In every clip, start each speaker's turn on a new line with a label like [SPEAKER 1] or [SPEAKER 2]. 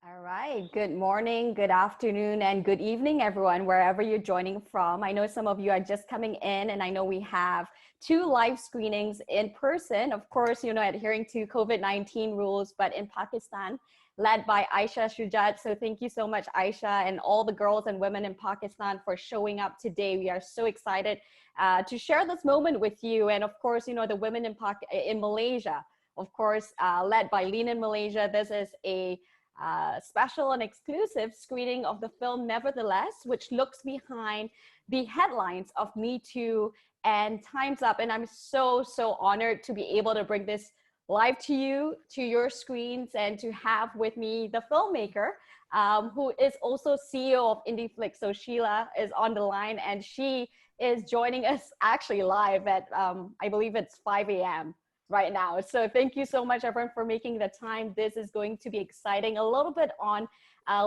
[SPEAKER 1] All right. Good morning, good afternoon, and good evening, everyone, wherever you're joining from. I know some of you are just coming in, and I know we have 2 live screenings in person, of course, adhering to COVID-19 rules, but in Pakistan, led by Aisha Shujat. So thank you so much, Aisha, and all the girls and women in Pakistan for showing up today. We are so excited to share this moment with you. And of course, the women in Malaysia, of course, led by Lean In Malaysia. This is a special and exclusive screening of the film Nevertheless, which looks behind the headlines of Me Too and Time's Up. And I'm so honored to be able to bring this live to you, to your screens, and to have with me the filmmaker, who is also CEO of Indieflix. So Scilla is on the line, and she is joining us actually live at, I believe it's 5 a.m. right now. So thank you so much, everyone, for making the time. This is going to be exciting. A little bit on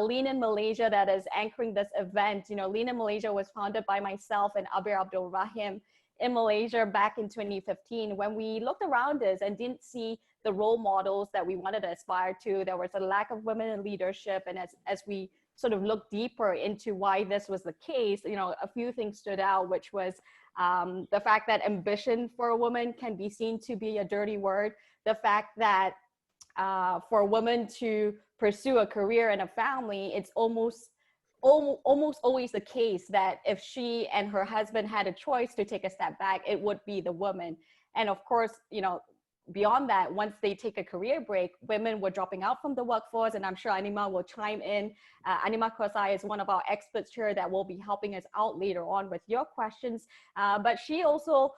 [SPEAKER 1] Lean In Malaysia that is anchoring this event. Lean In Malaysia was founded by myself and Abir Abdul Rahim in Malaysia back in 2015, when we looked around us and didn't see the role models that we wanted to aspire to. There was a lack of women in leadership. And as we sort of looked deeper into why this was the case, a few things stood out, which was the fact that ambition for a woman can be seen to be a dirty word. The fact that for a woman to pursue a career and a family, it's almost always the case that if she and her husband had a choice to take a step back, it would be the woman. And of course, beyond that, once they take a career break, women were dropping out from the workforce, and I'm sure Animah will chime in. Animah Kosai is one of our experts here that will be helping us out later on with your questions. But she also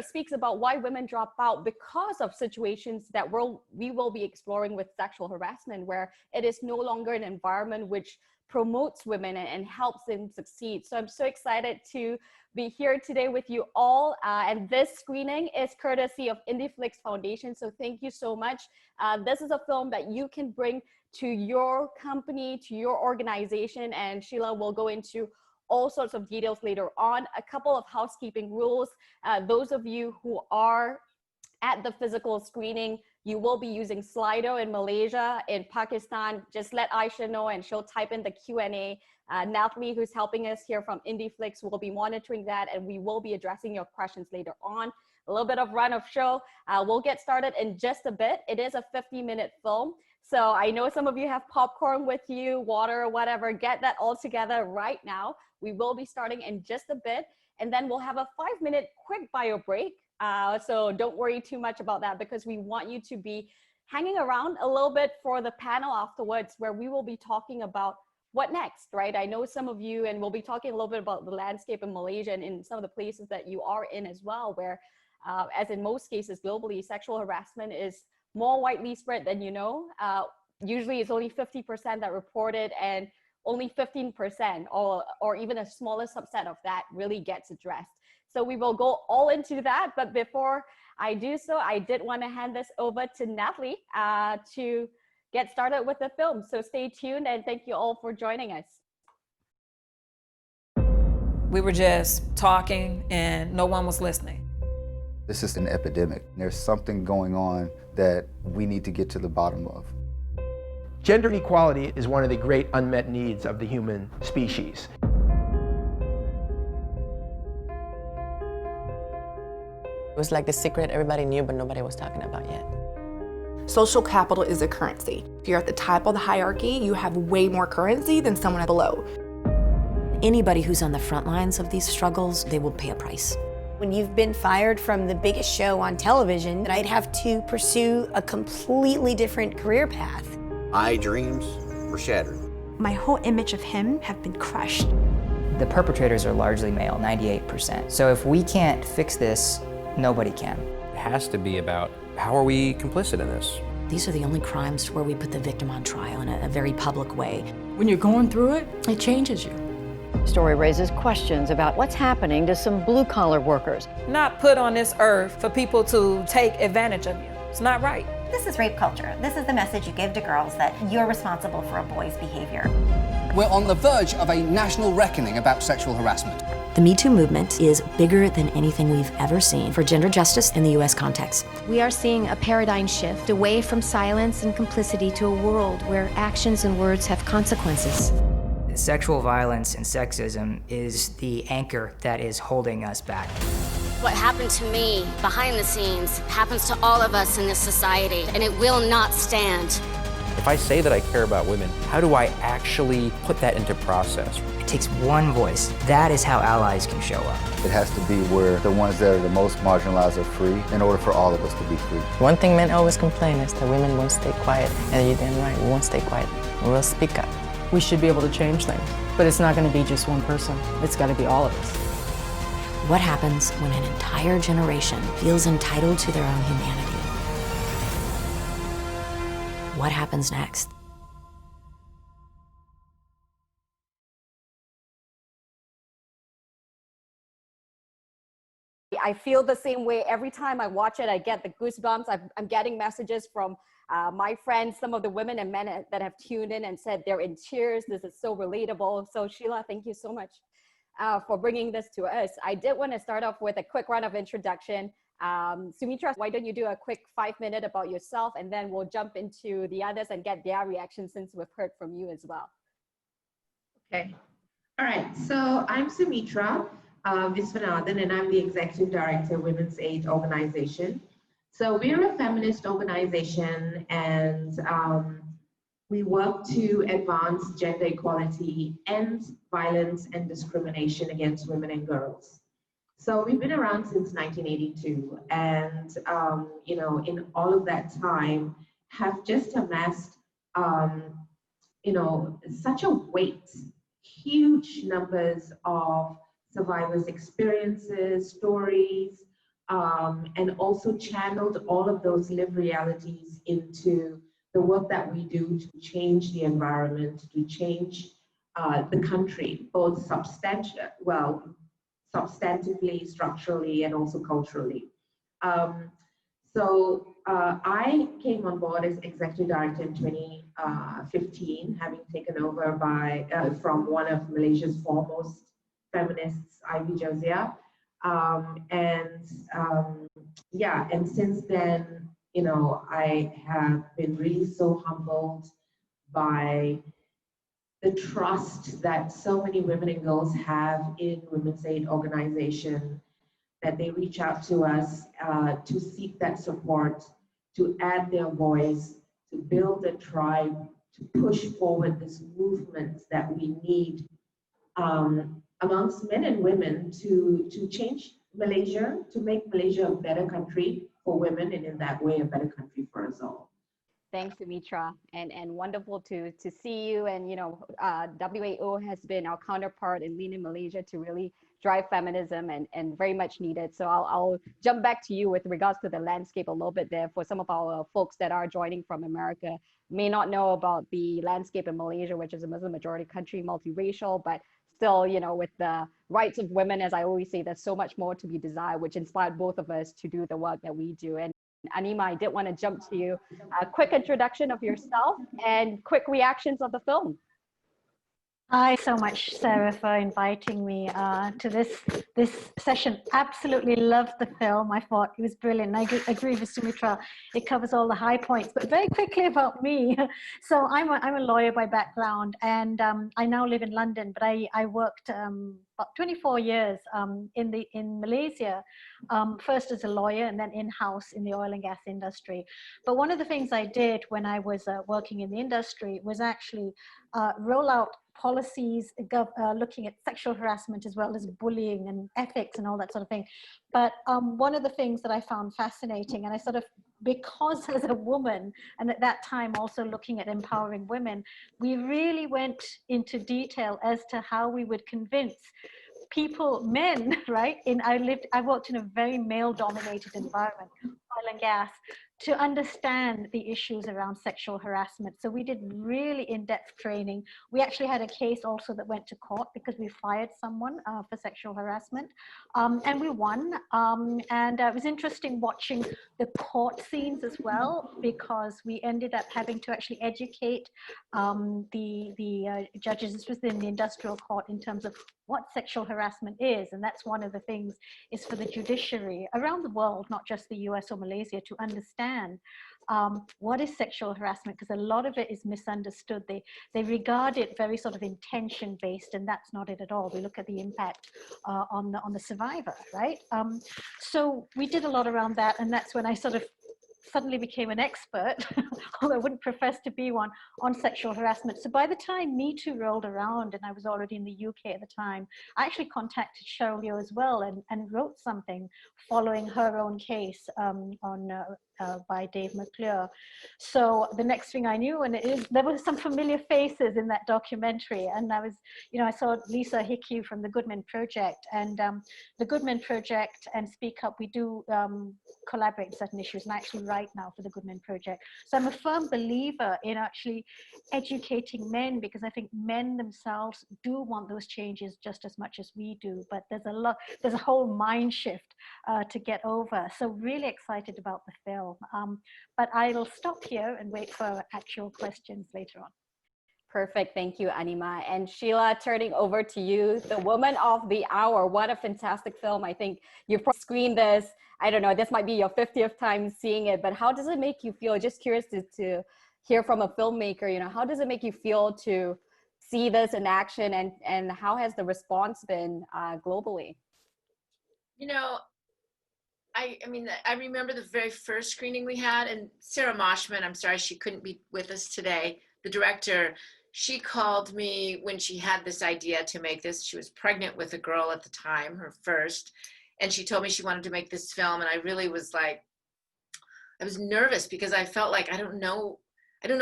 [SPEAKER 1] speaks about why women drop out because of situations that we will be exploring with sexual harassment, where it is no longer an environment which promotes women and helps them succeed. So I'm so excited to be here today with you all. And this screening is courtesy of Indieflix Foundation. So thank you so much. This is a film that you can bring to your company, to your organization, and Scilla will go into all sorts of details later on. A couple of housekeeping rules. Those of you who are at the physical screening, you will be using Slido in Malaysia. In Pakistan, just let Aisha know and she'll type in the Q&A. Natalie, who's helping us here from Indieflix, will be monitoring that, and we will be addressing your questions later on. A little bit of run of show. We'll get started in just a bit. It is a 50-minute film. So I know some of you have popcorn with you, water, whatever. Get that all together right now. We will be starting in just a bit, and then we'll have a 5-minute quick bio break. So don't worry too much about that, because we want you to be hanging around a little bit for the panel afterwards, where we will be talking about what next, right? I know some of you, and we'll be talking a little bit about the landscape in Malaysia and in some of the places that you are in as well, where as in most cases globally, sexual harassment is more widely spread than you know. Usually it's only 50% that reported, and only 15% or even a smaller subset of that really gets addressed. So we will go all into that. But before I do so, I did want to hand this over to Natalie to get started with the film. So stay tuned, and thank you all for joining us.
[SPEAKER 2] We were just talking and no one was listening.
[SPEAKER 3] This is an epidemic. There's something going on that we need to get to the bottom of.
[SPEAKER 4] Gender equality is one of the great unmet needs of the human species.
[SPEAKER 5] It was like the secret everybody knew, but nobody was talking about yet.
[SPEAKER 6] Social capital is a currency. If you're at the top of the hierarchy, you have way more currency than someone below.
[SPEAKER 7] Anybody who's on the front lines of these struggles, they will pay a price.
[SPEAKER 8] When you've been fired from the biggest show on television, I'd have to pursue a completely different career path.
[SPEAKER 9] My dreams were shattered.
[SPEAKER 10] My whole image of him have been crushed.
[SPEAKER 11] The perpetrators are largely male, 98%. So if we can't fix this, nobody can.
[SPEAKER 12] It has to be about how are we complicit in this?
[SPEAKER 7] These are the only crimes where we put the victim on trial in a very public way.
[SPEAKER 13] When you're going through it, it changes you.
[SPEAKER 14] The story raises questions about what's happening to some blue-collar workers.
[SPEAKER 2] Not put on this earth for people to take advantage of you. It's not right.
[SPEAKER 15] This is rape culture. This is the message you give to girls, that you're responsible for a boy's behavior.
[SPEAKER 16] We're on the verge of a national reckoning about sexual harassment.
[SPEAKER 7] The Me Too movement is bigger than anything we've ever seen for gender justice in the US context.
[SPEAKER 16] We are seeing a paradigm shift away from silence and complicity to a world where actions and words have consequences.
[SPEAKER 11] Sexual violence and sexism is the anchor that is holding us back.
[SPEAKER 17] What happened to me behind the scenes happens to all of us in this society, and it will not stand.
[SPEAKER 12] If I say that I care about women, how do I actually put that into process?
[SPEAKER 11] It takes one voice. That is how allies can show up.
[SPEAKER 3] It has to be where the ones that are the most marginalized are free in order for all of us to be free.
[SPEAKER 5] One thing men always complain is that women won't stay quiet, and you're damn right, we won't stay quiet. We'll speak up.
[SPEAKER 13] We should be able to change things, but it's not going to be just one person. It's got to be all of us.
[SPEAKER 7] What happens when an entire generation feels entitled to their own humanity? What happens next?
[SPEAKER 1] I feel the same way every time I watch it. I get the goosebumps. I'm getting messages from my friends, some of the women and men that have tuned in and said they're in tears. This is so relatable. So Sheila, thank you so much for bringing this to us. I did want to start off with a quick round of introduction. Sumitra, why don't you do a quick 5-minute about yourself, and then we'll jump into the others and get their reaction since we've heard from you as well.
[SPEAKER 18] Okay. All right. So I'm Sumitra Visvanathan, and I'm the Executive Director of Women's Aid Organization. So we're a feminist organization, and we work to advance gender equality, end violence and discrimination against women and girls. So we've been around since 1982, and you know, in all of that time, have just amassed, you know, such a weight, huge numbers of survivors' experiences, stories, and also channeled all of those lived realities into the work that we do to change the environment, to change the country, both substantively, structurally, and also culturally. I came on board as executive director in 2015, having taken over from one of Malaysia's foremost feminists, Ivy Josiah. And since then, you know, I have been really so humbled by the trust that so many women and girls have in Women's Aid Organization, that they reach out to us to seek that support, to add their voice, to build a tribe, to push forward this movement that we need amongst men and women to change Malaysia, to make Malaysia a better country for women, and in that way, a better country for us all.
[SPEAKER 1] Thanks, Sumitra, and wonderful to see you. And you know, WAO has been our counterpart in Lean In Malaysia to really drive feminism, and very much needed. So I'll jump back to you with regards to the landscape a little bit there. For some of our folks that are joining from America, may not know about the landscape in Malaysia, which is a Muslim majority country, multiracial, but still, you know, with the rights of women, as I always say, there's so much more to be desired, which inspired both of us to do the work that we do. And Animah, I did want to jump to you. A quick introduction of yourself and quick reactions of the film.
[SPEAKER 19] Hi so much, Sarah, for inviting me to this session. Absolutely loved the film. I thought it was brilliant. I agree with Sumitra. It covers all the high points. But very quickly about me. So I'm a lawyer by background, and I now live in London. But I worked about 24 years in Malaysia, first as a lawyer and then in-house in the oil and gas industry. But one of the things I did when I was working in the industry was actually roll out policies looking at sexual harassment as well as bullying and ethics and all that sort of thing. But one of the things that I found fascinating, and I sort of, because as a woman, and at that time also looking at empowering women, we really went into detail as to how we would convince people, men, right? I worked in a very male-dominated environment, oil and gas, to understand the issues around sexual harassment. So we did really in-depth training. We actually had a case also that went to court because we fired someone for sexual harassment, and we won. And it was interesting watching the court scenes as well, because we ended up having to actually educate the judges. This was in the industrial court in terms of what sexual harassment is, and that's one of the things is for the judiciary around the world, not just the US or Malaysia, to understand what is sexual harassment, because a lot of it is misunderstood. They regard it very sort of intention based, and that's not it at all. We look at the impact on the survivor, right? So we did a lot around that, and that's when I sort of suddenly became an expert, although I wouldn't profess to be one, on sexual harassment. So by the time Me Too rolled around, and I was already in the UK at the time, I actually contacted Cheryl Yeoh as well and wrote something following her own case by Dave McClure. So the next thing I knew, and there were some familiar faces in that documentary, and I was, I saw Lisa Hickey from the Goodman Project, and the Goodman Project and Speak Up, we do collaborate in certain issues, and I actually write now for the Goodman Project. So I'm a firm believer in actually educating men, because I think men themselves do want those changes just as much as we do, but there's a whole mind shift to get over. So really excited about the film. But I'll stop here and wait for actual questions later on.
[SPEAKER 1] Perfect. Thank you, Animah. And Sheila, turning over to you, The Woman of the Hour. What a fantastic film. I think you've screened this. I don't know, this might be your 50th time seeing it, but how does it make you feel? Just curious to hear from a filmmaker, how does it make you feel to see this in action, and how has the response been globally?
[SPEAKER 20] I remember the very first screening we had, and Sarah Moshman, I'm sorry she couldn't be with us today, the director, she called me when she had this idea to make this. She was pregnant with a girl at the time, her first, and she told me she wanted to make this film, and I really was like, I was nervous because I felt like I don't know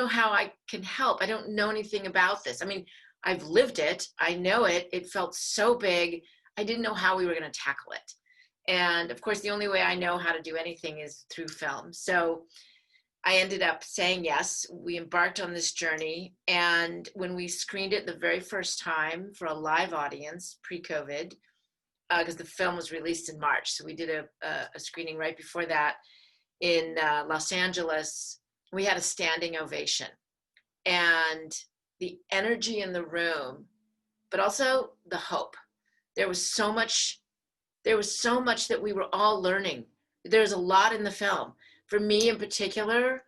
[SPEAKER 20] how I can help. I don't know anything about this. I mean, I've lived it, I know it, it felt so big, I didn't know how we were going to tackle it. And of course, the only way I know how to do anything is through film. So I ended up saying yes. We embarked on this journey. And when we screened it the very first time for a live audience, pre-COVID, because the film was released in March. So we did a screening right before that in Los Angeles. We had a standing ovation. And the energy in the room, but also the hope. There was so much that we were all learning. There's a lot in the film. For me in particular,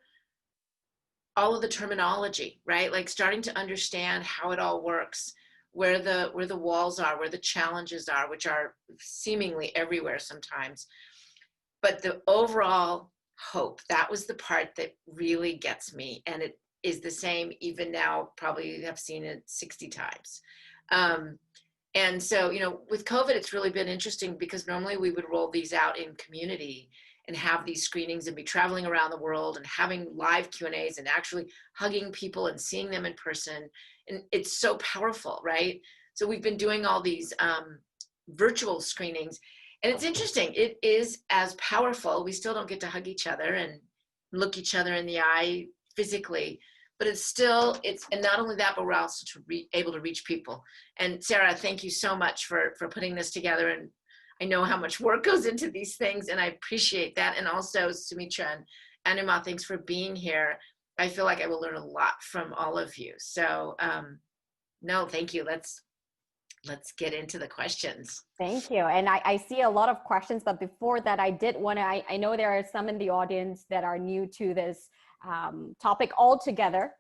[SPEAKER 20] all of the terminology, right? Like starting to understand how it all works, where the walls are, where the challenges are, which are seemingly everywhere sometimes. But the overall hope, that was the part that really gets me. And it is the same even now, probably have seen it 60 times. And so, with COVID, it's really been interesting because normally we would roll these out in community and have these screenings and be traveling around the world and having live Q&As and actually hugging people and seeing them in person. And it's so powerful, right? So we've been doing all these virtual screenings, and it's interesting. It is as powerful. We still don't get to hug each other and look each other in the eye physically, but and not only that, but we're also able to reach people. And Sarah, thank you so much for putting this together. And I know how much work goes into these things, and I appreciate that. And also Sumitra and Animah, thanks for being here. I feel like I will learn a lot from all of you. So no, thank you. Let's get into the questions.
[SPEAKER 1] Thank you. And I see a lot of questions, but before that, I did want to, I know there are some in the audience that are new to this topic altogether,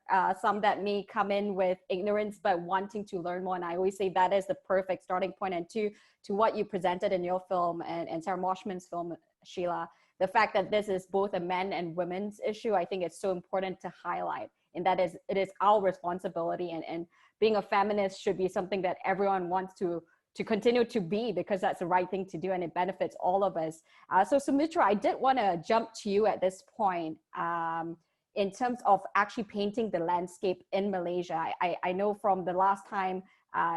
[SPEAKER 1] some that may come in with ignorance but wanting to learn more, and I always say that is the perfect starting point. And to what you presented in your film and Sarah Moshman's film, Sheila, the fact that this is both a men and women's issue, I think it's so important to highlight, and that is it is our responsibility, and being a feminist should be something that everyone wants to continue to be, because that's the right thing to do and it benefits all of us. So Sumitra, I did want to jump to you at this point. In terms of actually painting the landscape in Malaysia, I know from the last time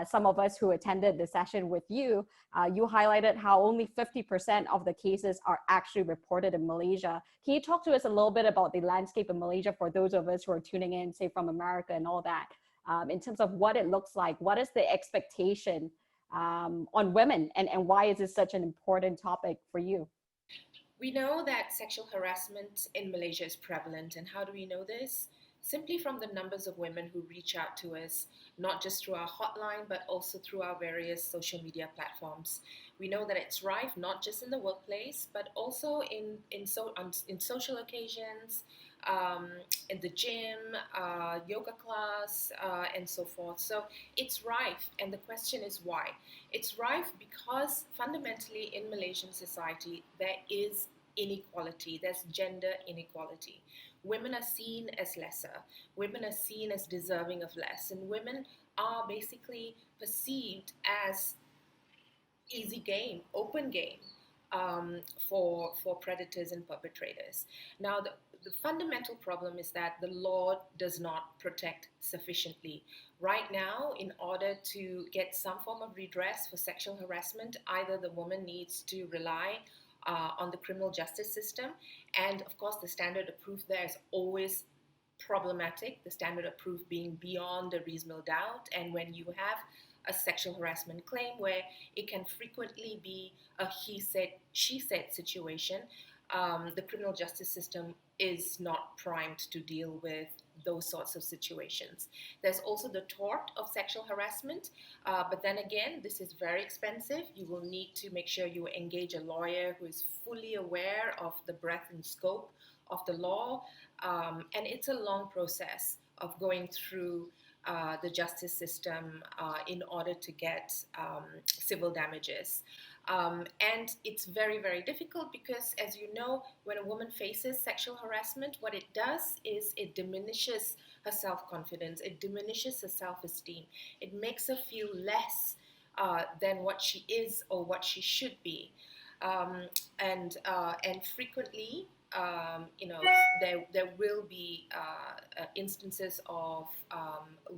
[SPEAKER 1] some of us who attended the session with you, you highlighted how only 50% of the cases are actually reported in Malaysia. Can you talk to us a little bit about the landscape in Malaysia for those of us who are tuning in, say from America and all that, in terms of what it looks like? What is the expectation on women, and why is this such an important topic for you?
[SPEAKER 21] We know that sexual harassment in Malaysia is prevalent, and how do we know this? Simply from the numbers of women who reach out to us, not just through our hotline, but also through our various social media platforms. We know that it's rife not just in the workplace, but also in social occasions, in the gym, yoga class, and so forth. So it's rife, and the question is why? It's rife because fundamentally in Malaysian society there is inequality, there's gender inequality. Women are seen as lesser, women are seen as deserving of less, and women are basically perceived as easy game, open game for predators and perpetrators. Now, the fundamental problem is that the law does not protect sufficiently. Right now, in order to get some form of redress for sexual harassment, either the woman needs to rely on the criminal justice system, and of course the standard of proof there is always problematic, the standard of proof being beyond a reasonable doubt. And when you have a sexual harassment claim where it can frequently be a he said, she said situation, the criminal justice system is not primed to deal with those sorts of situations. There's also the tort of sexual harassment, but then again, this is very expensive. You will need to make sure you engage a lawyer who is fully aware of the breadth and scope of the law, and it's a long process of going through the justice system in order to get civil damages. And it's very, very difficult because, as you know, when a woman faces sexual harassment, what it does is it diminishes her self-confidence, it diminishes her self-esteem, it makes her feel less than what she is or what she should be. And frequently, there will be instances of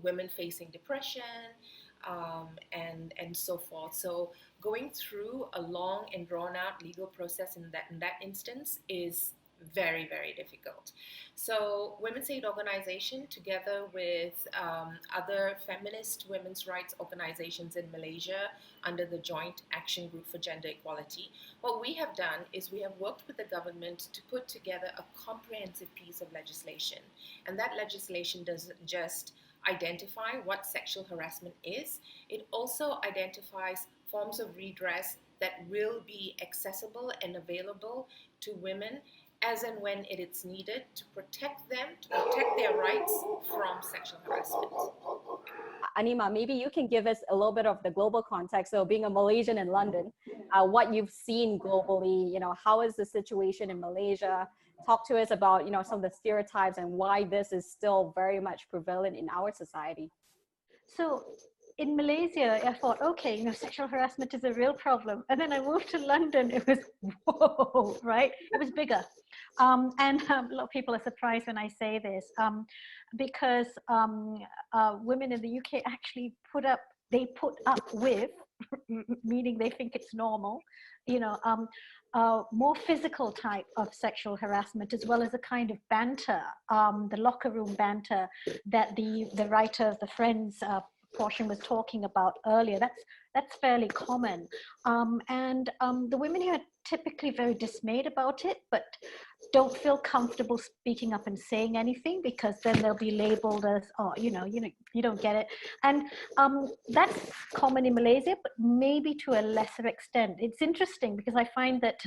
[SPEAKER 21] women facing depression and so forth. So going through a long and drawn out legal process in that instance is very, very difficult. So Women's Aid Organization, together with other feminist women's rights organizations in Malaysia under the Joint Action Group for Gender Equality, what we have done is we have worked with the government to put together a comprehensive piece of legislation. And that legislation doesn't just identify what sexual harassment is, it also identifies forms of redress that will be accessible and available to women as and when it is needed to protect them, to protect their rights from sexual harassment.
[SPEAKER 1] Animah, maybe you can give us a little bit of the global context. So being a Malaysian in London, what you've seen globally, how is the situation in Malaysia? Talk to us about, some of the stereotypes and why this is still very much prevalent in our society.
[SPEAKER 19] So in Malaysia, I thought, okay, sexual harassment is a real problem. And then I moved to London, it was, whoa, right? It was bigger. And a lot of people are surprised when I say this, because women in the UK actually put up with, meaning they think it's normal, more physical type of sexual harassment, as well as a kind of banter, the locker room banter that the writer of the Friends portion was talking about earlier. That's fairly common, and the women here are typically very dismayed about it, but don't feel comfortable speaking up and saying anything because then they'll be labeled as, oh, you don't get it. And that's common in Malaysia, but maybe to a lesser extent. It's interesting because I find that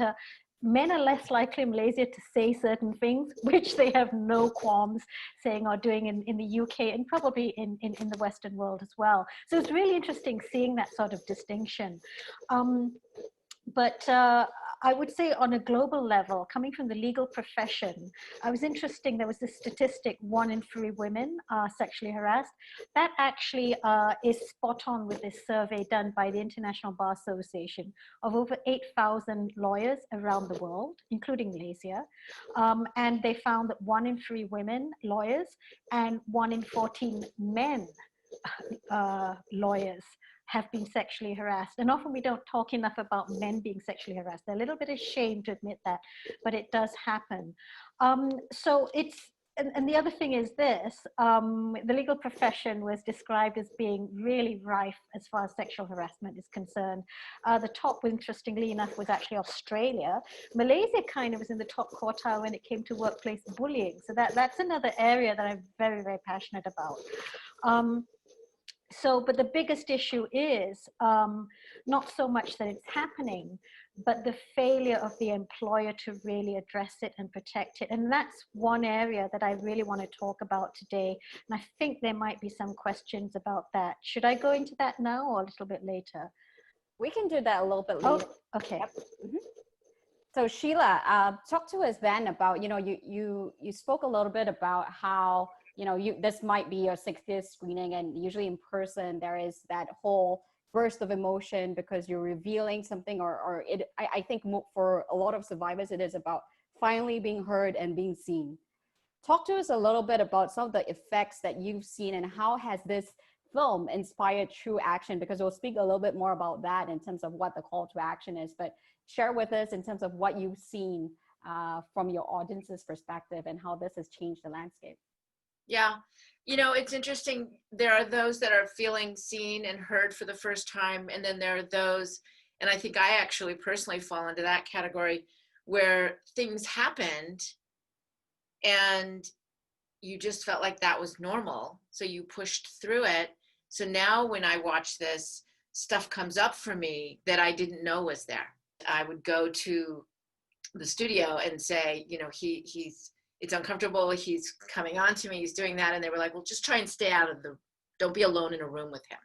[SPEAKER 19] men are less likely in Malaysia to say certain things, which they have no qualms saying or doing in the UK and probably in the Western world as well. So it's really interesting seeing that sort of distinction. But I would say on a global level, coming from the legal profession, I was interesting, there was this statistic, 1 in 3 women are sexually harassed. That actually is spot on with this survey done by the International Bar Association of over 8,000 lawyers around the world, including Malaysia. And they found that 1 in 3 women lawyers and 1 in 14 men lawyers have been sexually harassed. And often we don't talk enough about men being sexually harassed. They're a little bit ashamed to admit that, but it does happen. So it's and the other thing is this, the legal profession was described as being really rife as far as sexual harassment is concerned. The top, interestingly enough, was actually Australia. Malaysia kind of was in the top quartile when it came to workplace bullying. So that's another area that I'm very, very passionate about. But the biggest issue is not so much that it's happening, but the failure of the employer to really address it and protect it. And that's one area that I really want to talk about today. And I think there might be some questions about that. Should I go into that now or a little bit later?
[SPEAKER 1] We can do that a little bit later.
[SPEAKER 19] Oh, okay.
[SPEAKER 1] Yep. Mm-hmm. So Sheila, talk to us then about, you spoke a little bit about how, this might be your 60th screening, and usually in person, there is that whole burst of emotion because you're revealing something, I think for a lot of survivors, it is about finally being heard and being seen. Talk to us a little bit about some of the effects that you've seen and how has this film inspired true action, because we'll speak a little bit more about that in terms of what the call to action is, but share with us in terms of what you've seen from your audience's perspective and how this has changed the landscape.
[SPEAKER 20] Yeah, it's interesting. There are those that are feeling seen and heard for the first time, and then there are those, and I think I actually personally fall into that category, where things happened and you just felt like that was normal, so you pushed through it. So now when I watch this, stuff comes up for me that I didn't know was there. I would go to the studio and say, it's uncomfortable, he's coming on to me, he's doing that. And they were like, well, just try and stay don't be alone in a room with him.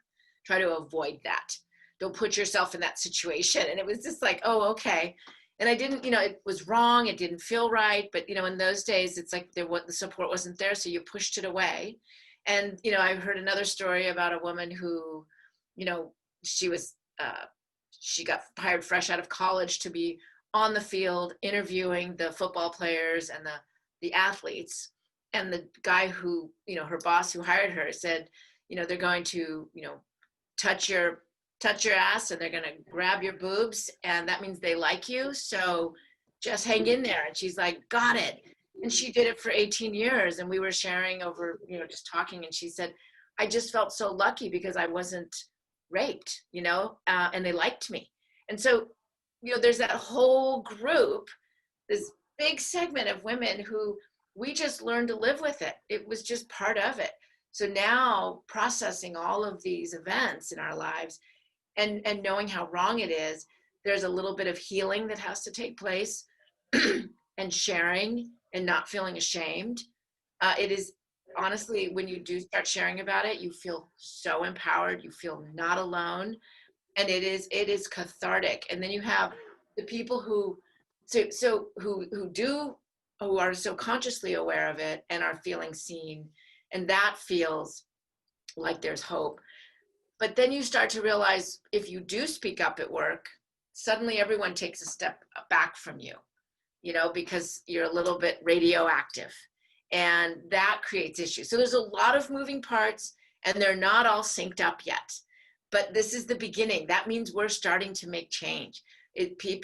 [SPEAKER 20] Try to avoid that. Don't put yourself in that situation. And it was just like, oh, okay. And I didn't, it was wrong. It didn't feel right. But, in those days, it's like the support wasn't there. So you pushed it away. And, I heard another story about a woman who, she got hired fresh out of college to be on the field interviewing the football players and the athletes. And the guy who, her boss who hired her said, they're going to, touch your ass and they're going to grab your boobs, and that means they like you. So just hang in there. And she's like, got it. And she did it for 18 years. And we were sharing over, just talking. And she said, I just felt so lucky because I wasn't raped, and they liked me. And so, there's that whole group, this big segment of women who we just learned to live with it. It was just part of it. So now processing all of these events in our lives and knowing how wrong it is, there's a little bit of healing that has to take place and sharing and not feeling ashamed. It is honestly, when you do start sharing about it, you feel so empowered, you feel not alone. And it is cathartic. And then you have the people who are so consciously aware of it and are feeling seen, and that feels like there's hope. But then you start to realize if you do speak up at work, suddenly everyone takes a step back from you, because you're a little bit radioactive, and that creates issues. So there's a lot of moving parts, and they're not all synced up yet. But this is the beginning. That means we're starting to make change.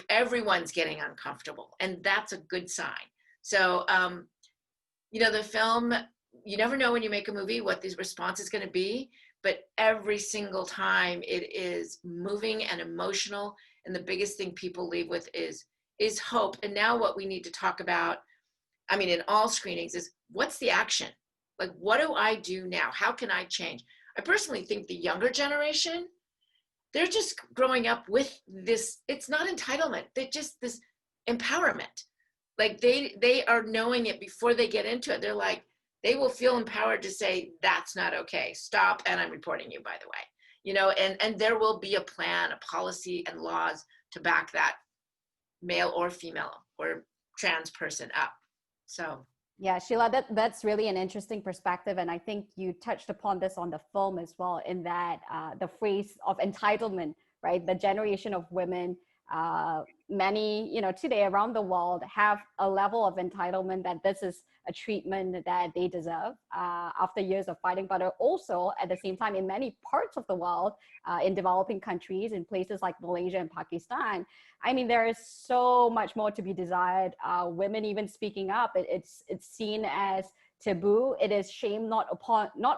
[SPEAKER 20] Everyone's getting uncomfortable, and that's a good sign. So, the film, you never know when you make a movie what the response is going to be, but every single time it is moving and emotional. And the biggest thing people leave with is hope. And now what we need to talk about, in all screenings, is what's the action? Like, what do I do now? How can I change? I personally think the younger generation, they're just growing up with this, it's not entitlement, they're just this empowerment. Like they are knowing it before they get into it. They're like, they will feel empowered to say, that's not okay, stop, and I'm reporting you, by the way. And there will be a plan, a policy, and laws to back that male or female or trans person up. So.
[SPEAKER 1] Yeah, Sheila, that's really an interesting perspective. And I think you touched upon this on the film as well, in that the phrase of entitlement, right? The generation of women, many, today around the world have a level of entitlement that this is a treatment that they deserve after years of fighting, but also at the same time in many parts of the world, in developing countries, in places like Malaysia and Pakistan, there is so much more to be desired. Women even speaking up, it's seen as taboo, it is shame not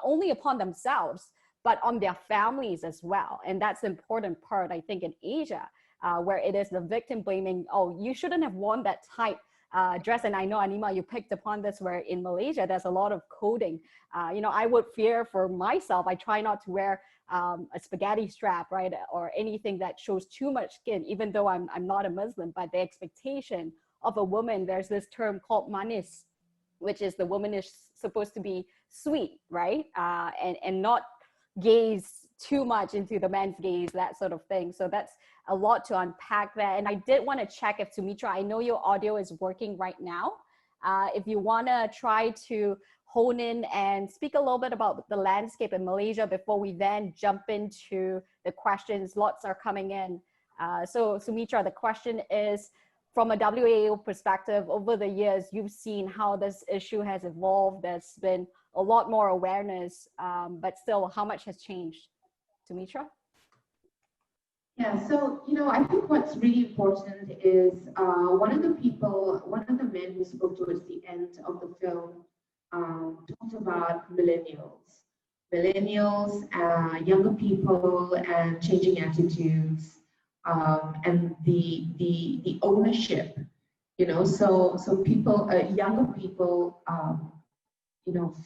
[SPEAKER 1] only upon themselves, but on their families as well. And that's the important part, I think, in Asia, where it is the victim blaming, oh, you shouldn't have worn that tight dress. And I know, Animah, you picked upon this, where in Malaysia, there's a lot of coding. I would fear for myself, I try not to wear a spaghetti strap, right? Or anything that shows too much skin, even though I'm not a Muslim, but the expectation of a woman, there's this term called manis, which is the woman is supposed to be sweet, right? And not gaze too much into the man's gaze, that sort of thing. So that's a lot to unpack there. And I did want to check if Sumitra, I know your audio is working right now. If you want to try to hone in and speak a little bit about the landscape in Malaysia before we then jump into the questions, lots are coming in. So Sumitra, the question is, from a WAO perspective, over the years, you've seen how this issue has evolved. There's been a lot more awareness, but still, how much has changed? Sumitra?
[SPEAKER 18] Yeah, so, I think what's really important is one of the men who spoke towards the end of the film talked about millennials, younger people, and changing attitudes, and the ownership, so people, younger people,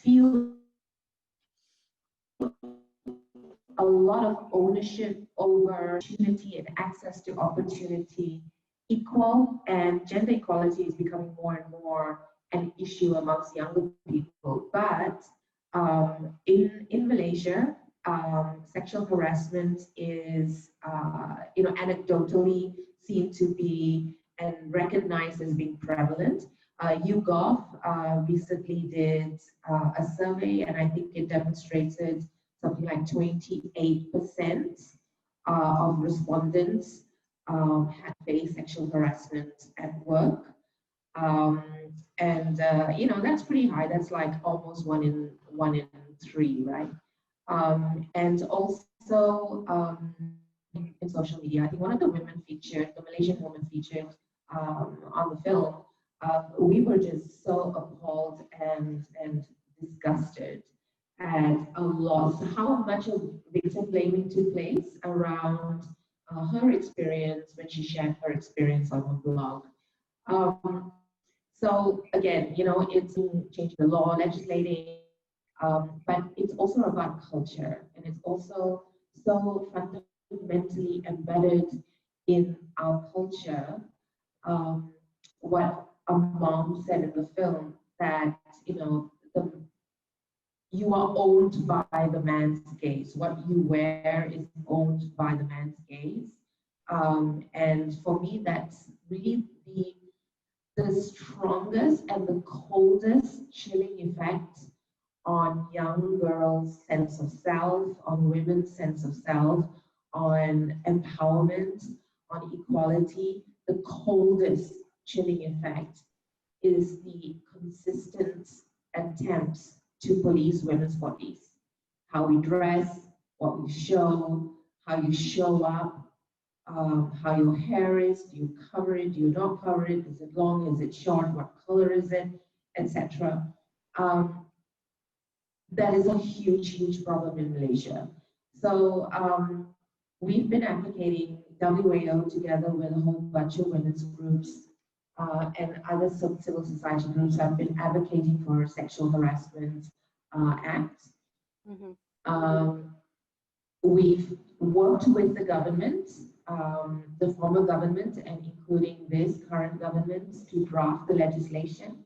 [SPEAKER 18] feel a lot of ownership over opportunity and access to opportunity, and gender equality is becoming more and more an issue amongst younger people. But in Malaysia, sexual harassment is, anecdotally seen to be and recognized as being prevalent. YouGov recently did a survey, and I think it demonstrated something like 28% of respondents had faced sexual harassment at work. That's pretty high. That's like almost one in three, right? And also in social media, I think one of the women featured, the Malaysian woman featured on the film, we were just so appalled and disgusted at how much of victim blaming took place around her experience when she shared her experience on her blog. So again, it's changing the law, legislating, but it's also about culture, and it's also so fundamentally embedded in our culture. What a mom said in the film, that you are owned by the man's gaze. What you wear is owned by the man's gaze. And for me, that's really the strongest and the coldest chilling effect on young girls' sense of self, on women's sense of self, on empowerment, on equality. The coldest chilling effect is the consistent attempts to police women's bodies. How we dress, what we show, how you show up, how your hair is, do you cover it, do you not cover it, is it long, is it short, what color is it, etc. That is a huge problem in Malaysia. So we've been advocating, WAO together with a whole bunch of women's groups and other civil society groups have been advocating for Sexual Harassment Act. We've worked with the government, the former government, and including this current government, to draft the legislation.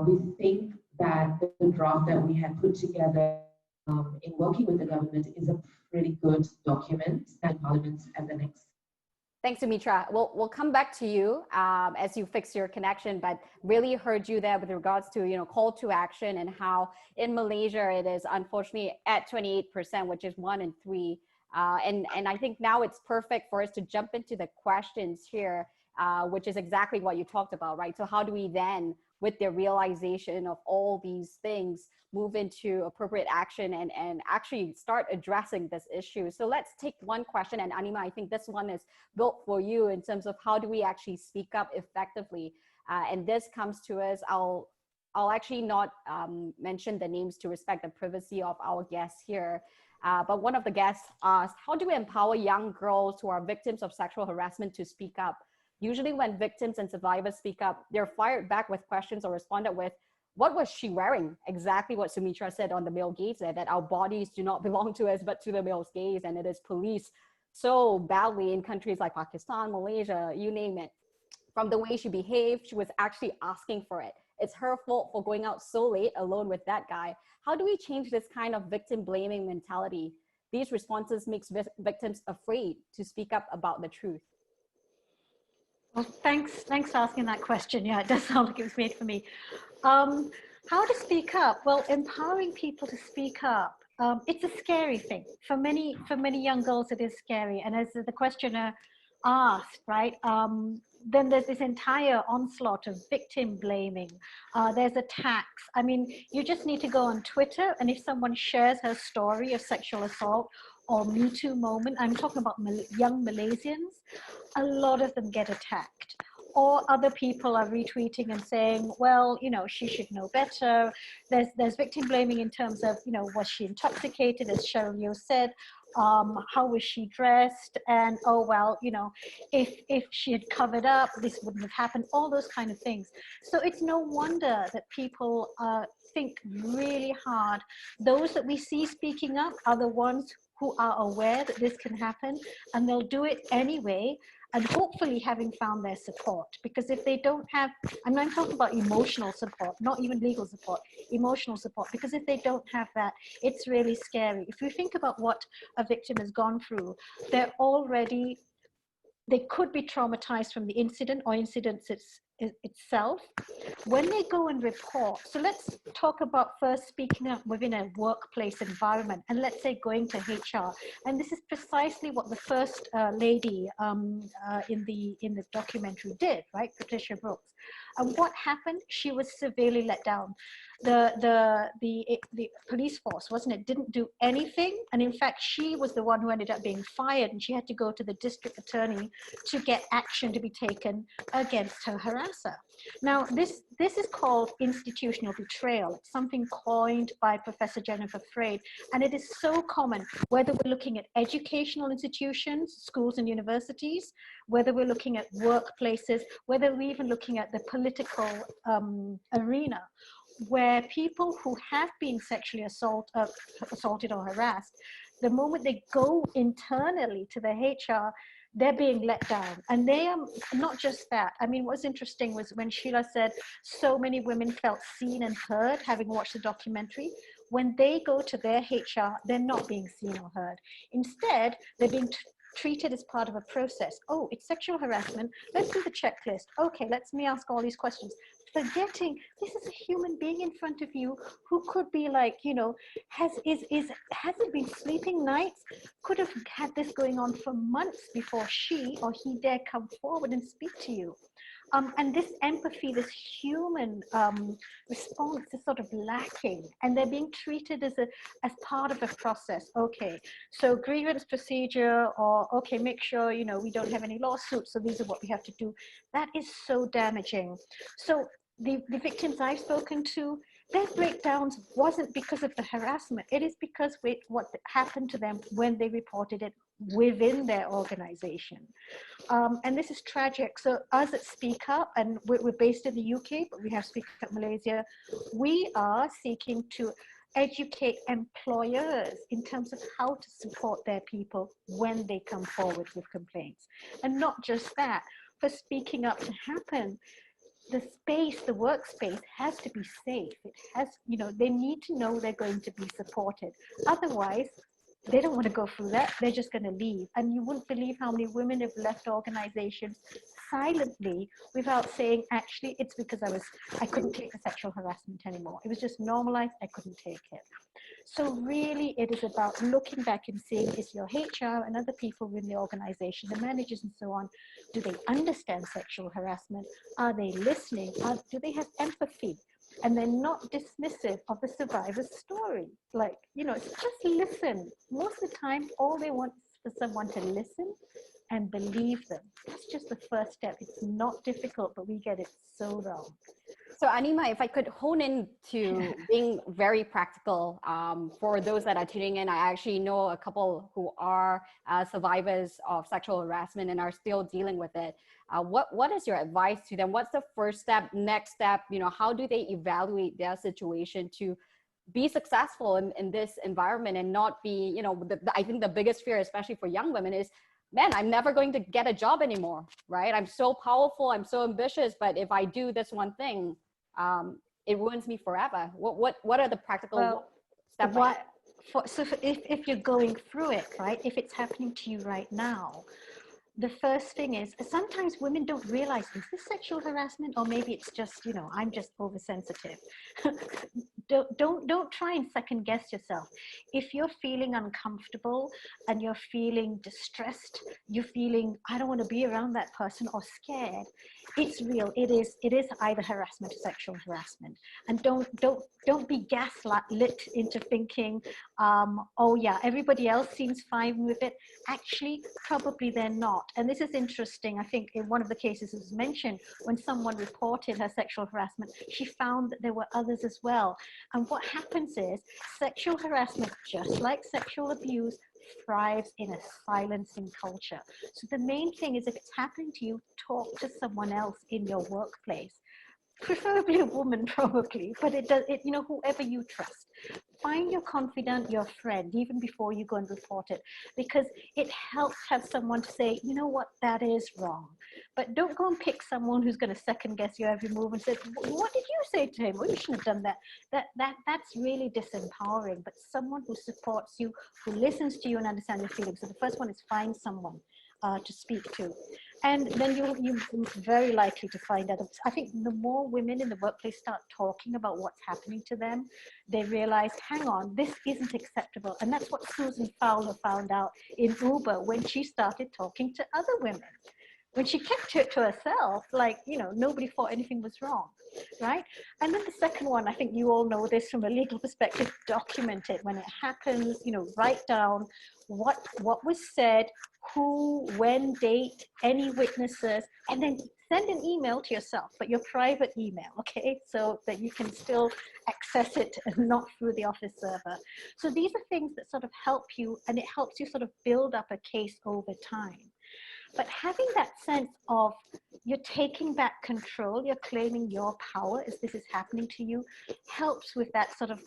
[SPEAKER 18] We think that the draft that we had put together in working with the government is a pretty good document that Parliament at the next.
[SPEAKER 1] Thanks, Sumitra. We'll come back to you as you fix your connection, but really heard you there with regards to, call to action and how in Malaysia it is unfortunately at 28%, which is 1 in 3. And I think now it's perfect for us to jump into the questions here, which is exactly what you talked about, right? So how do we then, with the realization of all these things, move into appropriate action and actually start addressing this issue? So let's take one question, and Animah, I think this one is built for you in terms of how do we actually speak up effectively? And this comes to us, I'll I'll actually not mention the names to respect the privacy of our guests here. But one of the guests asked, how do we empower young girls who are victims of sexual harassment to speak up? Usually when victims and survivors speak up, they're fired back with questions or responded with, what was she wearing? Exactly what Sumitra said on the male gaze there, that our bodies do not belong to us, but to the male's gaze, and it is policed so badly in countries like Pakistan, Malaysia, you name it. From the way she behaved, she was actually asking for it. It's her fault for going out so late alone with that guy. How do we change this kind of victim blaming mentality? These responses makes victims afraid to speak up about the truth.
[SPEAKER 19] Well, thanks for asking that question. Yeah, it does sound like it was made for me. How to speak up? Well, empowering people to speak up. It's a scary thing for many young girls. It is scary, and as the questioner asked, right? Then there's this entire onslaught of victim blaming. There's attacks. I mean, you just need to go on Twitter, and if someone shares her story of sexual assault or Me Too moment, I'm talking about young Malaysians, a lot of them get attacked. Or other people are retweeting and saying, well, you know, she should know better. There's victim blaming in terms of, you know, was she intoxicated, as Cheryl Yeoh said, how was she dressed, and oh, well, you know, if she had covered up, this wouldn't have happened, all those kind of things. So it's no wonder that people think really hard. Those that we see speaking up are the ones who are aware that this can happen, and they'll do it anyway, and hopefully having found their support. Because if they don't have, I'm talking about emotional support, not even legal support, emotional support, because if they don't have that, it's really scary. If you think about what a victim has gone through, they could be traumatized from the incident or incidents itself. When they go and report, so let's talk about first speaking up within a workplace environment, and let's say going to HR, and this is precisely what the first lady in the documentary did, right, Patricia Brooks. And what happened? She was severely let down. The police force, wasn't it, didn't do anything, and in fact she was the one who ended up being fired, and she had to go to the district attorney to get action to be taken against her harasser. Now this is called institutional betrayal. It's something coined by Professor Jennifer Freyd, and it is so common, whether we're looking at educational institutions, schools and universities, whether we're looking at workplaces, whether we're even looking at the political arena, where people who have been sexually assaulted or harassed, the moment they go internally to the HR, they're being let down. And they are not just that. I mean, what's interesting was when Sheila said so many women felt seen and heard having watched the documentary. When they go to their HR, they're not being seen or heard. Instead, they're being treated as part of a process. Oh, it's sexual harassment. Let's do the checklist. Okay, let me ask all these questions. Forgetting this is a human being in front of you who could be like, you know, hasn't been sleeping nights, could have had this going on for months before she or he dare come forward and speak to you. And this empathy, this human response is sort of lacking, and they're being treated as part of a process. Okay, so grievance procedure, or okay, make sure, you know, we don't have any lawsuits, so these are what we have to do. That is so damaging. So the victims I've spoken to, their breakdowns wasn't because of the harassment. It is because of what happened to them when they reported it within their organization. And this is tragic. So us at Speak Up, and we're based in the UK, but we have Speak Up Malaysia, we are seeking to educate employers in terms of how to support their people when they come forward with complaints. And not just that, for speaking up to happen, the space, the workspace has to be safe. It has, you know, they need to know they're going to be supported. Otherwise, they don't want to go through that. They're just going to leave. And you wouldn't believe how many women have left organizations silently without saying, actually, it's because I couldn't take the sexual harassment anymore. It was just normalized. I couldn't take it. So really, it is about looking back and seeing, is your HR and other people in the organization, the managers and so on, do they understand sexual harassment? Are they listening? Do they have empathy? And they're not dismissive of the survivor's story. Like, you know, it's just listen. Most of the time, all they want is for someone to listen and believe them. That's just the first step. It's not difficult, but we get it so wrong.
[SPEAKER 1] So Animah, if I could hone in to being very practical, for those that are tuning in, I actually know a couple who are survivors of sexual harassment and are still dealing with it. What is your advice to them? What's the first step, next step? How do they evaluate their situation to be successful in this environment and not be, I think the biggest fear, especially for young women, is, man, I'm never going to get a job anymore, right? I'm so powerful, I'm so ambitious, but if I do this one thing, it ruins me forever. What are the practical steps?
[SPEAKER 19] So if you're going through it, right, if it's happening to you right now, the first thing is, sometimes women don't realize, is this sexual harassment, or maybe it's just, I'm just oversensitive. Don't try and second guess yourself. If you're feeling uncomfortable and you're feeling distressed, you're feeling, I don't want to be around that person, or scared, it's real. It is either harassment or sexual harassment. And don't be gaslit into thinking, oh yeah, everybody else seems fine with it. Actually, probably they're not. And this is interesting. I think in one of the cases it was mentioned, when someone reported her sexual harassment, she found that there were others as well. And what happens is, sexual harassment, just like sexual abuse, thrives in a silencing culture. So the main thing is, if it's happening to you, talk to someone else in your workplace. Preferably a woman, probably, but whoever you trust. Find your confidant, your friend, even before you go and report it, because it helps have someone to say, you know what, that is wrong. But don't go and pick someone who's going to second guess your every move and say, what did you say to him? Well, you shouldn't have done that. That's really disempowering. But someone who supports you, who listens to you and understands your feelings. So the first one is find someone to speak to. And then you're very likely to find out. I think the more women in the workplace start talking about what's happening to them, they realize, hang on, this isn't acceptable. And that's what Susan Fowler found out in Uber when she started talking to other women. When she kept it to herself, nobody thought anything was wrong, right? And then the second one, I think you all know this from a legal perspective, document it. When it happens, write down what was said, who, when, date, any witnesses, and then send an email to yourself, but your private email, okay? So that you can still access it and not through the office server. So these are things that sort of help you, and it helps you sort of build up a case over time. But having that sense of you're taking back control, you're claiming your power as this is happening to you, helps with that sort of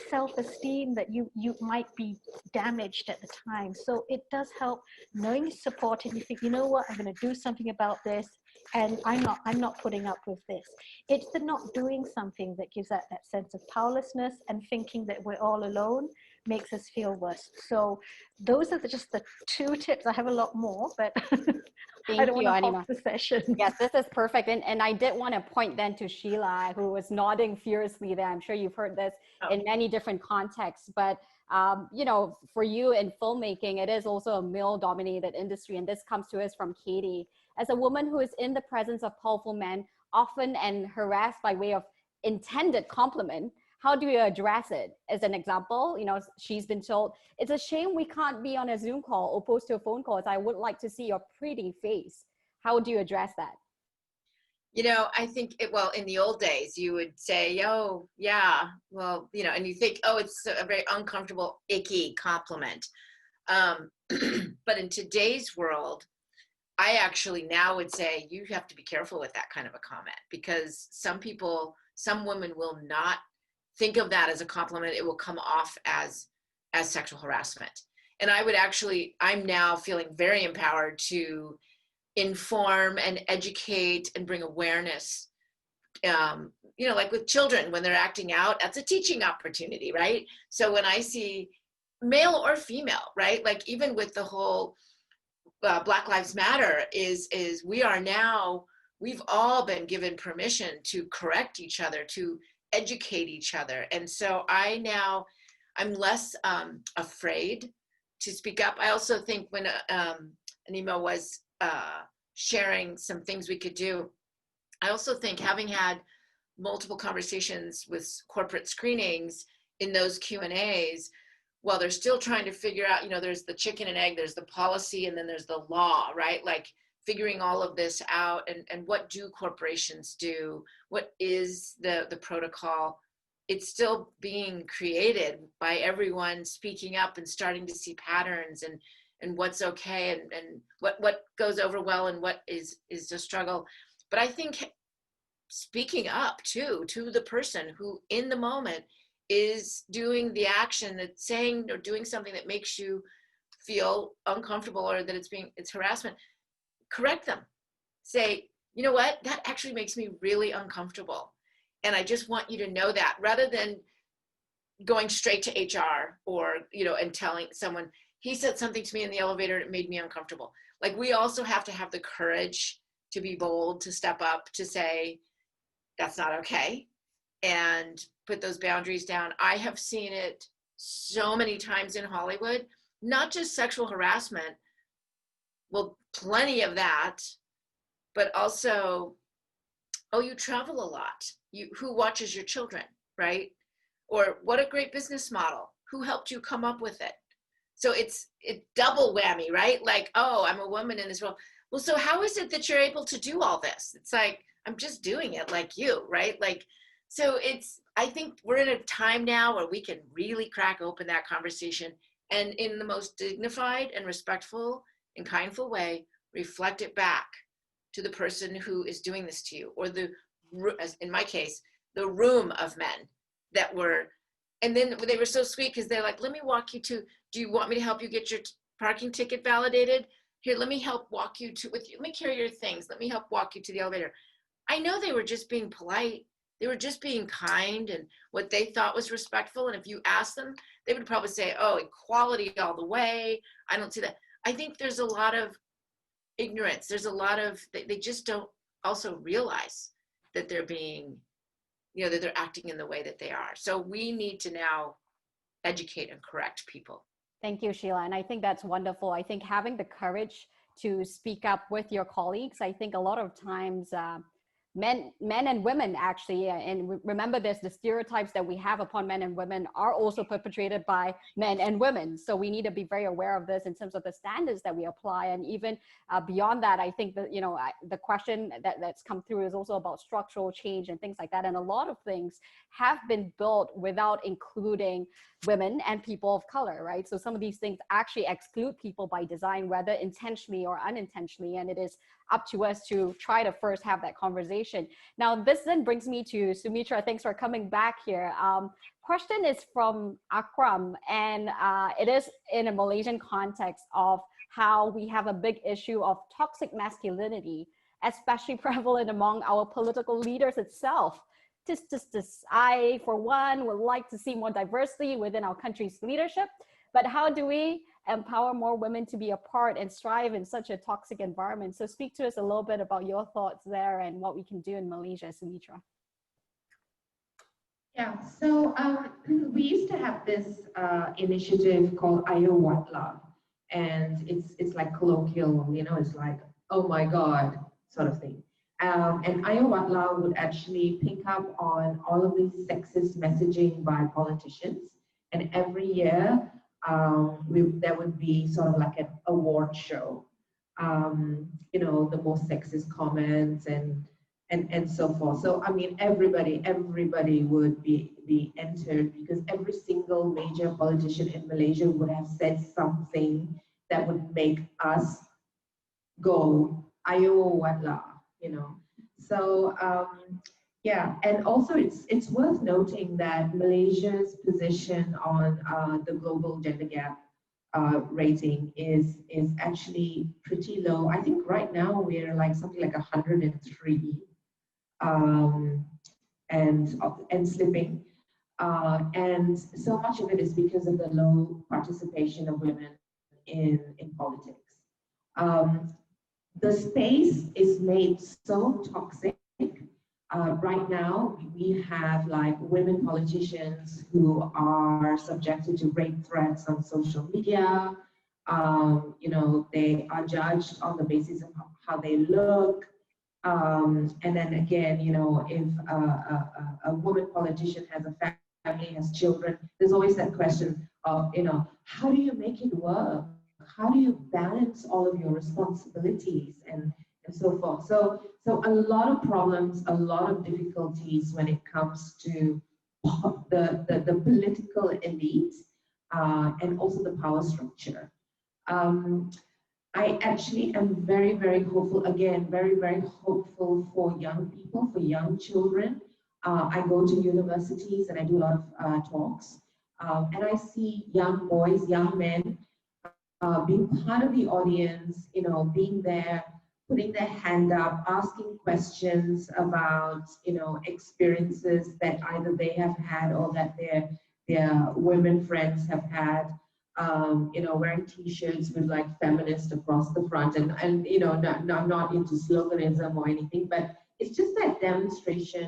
[SPEAKER 19] self-esteem that you might be damaged at the time. So it does help knowing you're supported. You think, you know what, I'm going to do something about this, and I'm not putting up with this. It's the not doing something that gives that sense of powerlessness, and thinking that we're all alone makes us feel worse. So those are just the two tips. I have a lot more, but I don't want to hog the session.
[SPEAKER 1] Yes, this is perfect. And I did want to point then to Scilla, who was nodding furiously there. I'm sure you've heard this in many different contexts, but for you in filmmaking, it is also a male-dominated industry, and this comes to us from Katie. As a woman who is in the presence of powerful men, often and harassed by way of intended compliment, how do you address it? As an example, she's been told, it's a shame we can't be on a Zoom call opposed to a phone call, as I would like to see your pretty face. How do you address that?
[SPEAKER 20] I think, in the old days, you would say, oh, yeah, well, and you think, oh, it's a very uncomfortable, icky compliment. But in today's world, I actually now would say you have to be careful with that kind of a comment, because some women will not think of that as a compliment. It will come off as sexual harassment. And I'm now feeling very empowered to inform and educate and bring awareness, like with children, when they're acting out, that's a teaching opportunity, right? So when I see male or female, right, like even with the whole Black Lives Matter is we've all been given permission to correct each other, to educate each other. And so I'm less afraid to speak up. I also think when Animah was sharing some things we could do, I also think, having had multiple conversations with corporate screenings in those Q&As, while they're still trying to figure out, there's the chicken and egg, there's the policy, and then there's the law, right? Like figuring all of this out, and what do corporations do? What is the protocol? It's still being created by everyone speaking up and starting to see patterns and what's okay and what goes over well and what is a struggle. But I think speaking up too to the person who in the moment is doing the action, that's saying or doing something that makes you feel uncomfortable or that it's harassment, correct them. Say, you know what, that actually makes me really uncomfortable. And I just want you to know that, rather than going straight to HR or, and telling someone, he said something to me in the elevator and it made me uncomfortable. Like, we also have to have the courage to be bold, to step up, to say, that's not okay, and put those boundaries down. I have seen it so many times in Hollywood, not just sexual harassment, well, plenty of that, but also, oh, you travel a lot. Who watches your children, right? Or what a great business model. Who helped you come up with it? So it's double whammy, right? Like, oh, I'm a woman in this world. Well, so how is it that you're able to do all this? It's like, I'm just doing it like you, right? Like, so I think we're in a time now where we can really crack open that conversation and in the most dignified and respectful and kindful way, reflect it back to the person who is doing this to you, or as in my case, the room of men that were, and then they were so sweet because they're like, let me walk you to, do you want me to help you get your parking ticket validated? Here, let me help walk you let me carry your things. Let me help walk you to the elevator. I know they were just being polite. They were just being kind and what they thought was respectful. And if you ask them, they would probably say, oh, equality all the way. I don't see that. I think there's a lot of ignorance. There's a lot of, they just don't also realize that they're being, that they're acting in the way that they are. So we need to now educate and correct people.
[SPEAKER 1] Thank you, Sheila. And I think that's wonderful. I think having the courage to speak up with your colleagues, I think a lot of times men and women actually, and remember this, the stereotypes that we have upon men and women are also perpetrated by men and women. So we need to be very aware of this in terms of the standards that we apply. And even beyond that, I think that, the question that's come through is also about structural change and things like that. And a lot of things have been built without including women and people of color, right? So some of these things actually exclude people by design, whether intentionally or unintentionally. And it is up to us to try to first have that conversation. Now, this then brings me to Sumitra. Thanks for coming back here. Question is from Akram, and it is in a Malaysian context of how we have a big issue of toxic masculinity, especially prevalent among our political leaders itself. I, for one, would like to see more diversity within our country's leadership, but how do we empower more women to be a part and strive in such a toxic environment? So speak to us a little bit about your thoughts there and what we can do in Malaysia, Sumitra.
[SPEAKER 18] Yeah, so we used to have this initiative called Ayo Watla, and it's like colloquial, it's like, oh my God, sort of thing. And Ayo Watla would actually pick up on all of these sexist messaging by politicians, and every year there would be sort of like an award show, the most sexist comments and so forth. So I mean, everybody would be entered, because every single major politician in Malaysia would have said something that would make us go ayo watla, So yeah, and also it's worth noting that Malaysia's position on the global gender gap rating is actually pretty low. I think right now we're like something like 103 and slipping. And so much of it is because of the low participation of women in politics. The space is made so toxic. Right now, we have like women politicians who are subjected to rape threats on social media. They are judged on the basis of how they look. And then again, if a woman politician has a family, has children, there's always that question of, how do you make it work? how do you balance all of your responsibilities and so forth. So a lot of problems, a lot of difficulties when it comes to the political elite and also the power structure. I actually am very, very hopeful, again, very, very hopeful for young people, for young children. I go to universities and I do a lot of talks, and I see young boys, young men being part of the audience, you know, being there, putting their hand up, asking questions about, you know, experiences that either they have had or that their women friends have had. You know, wearing T-shirts with like feminist across the front, and you know, not into sloganism or anything, but it's just that demonstration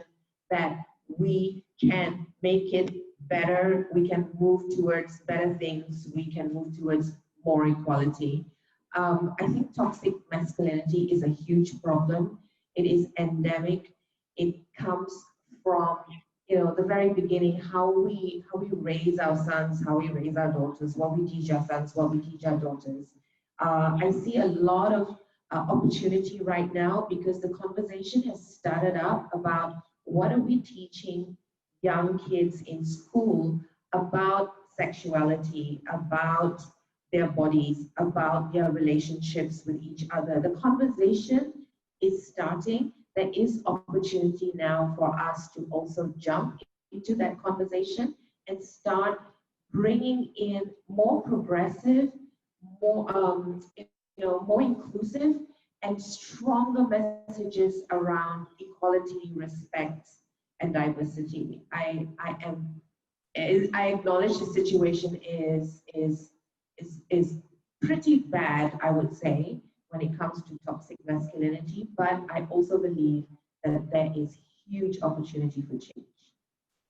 [SPEAKER 18] that we can make it better, we can move towards better things, we can move towards more equality. I think toxic masculinity is a huge problem. It is endemic. It comes from, you know, the very beginning, how we raise our sons, how we raise our daughters, what we teach our sons, what we teach our daughters. I see a lot of opportunity right now because the conversation has started up about what are we teaching young kids in school about sexuality, about their bodies, about their relationships with each other. The conversation is starting. There is opportunity now for us to also jump into that conversation and start bringing in more progressive, more more inclusive and stronger messages around equality, respect, and diversity. I acknowledge the situation is pretty bad, I would say, when it comes to toxic masculinity, but I also believe that there is huge opportunity for change.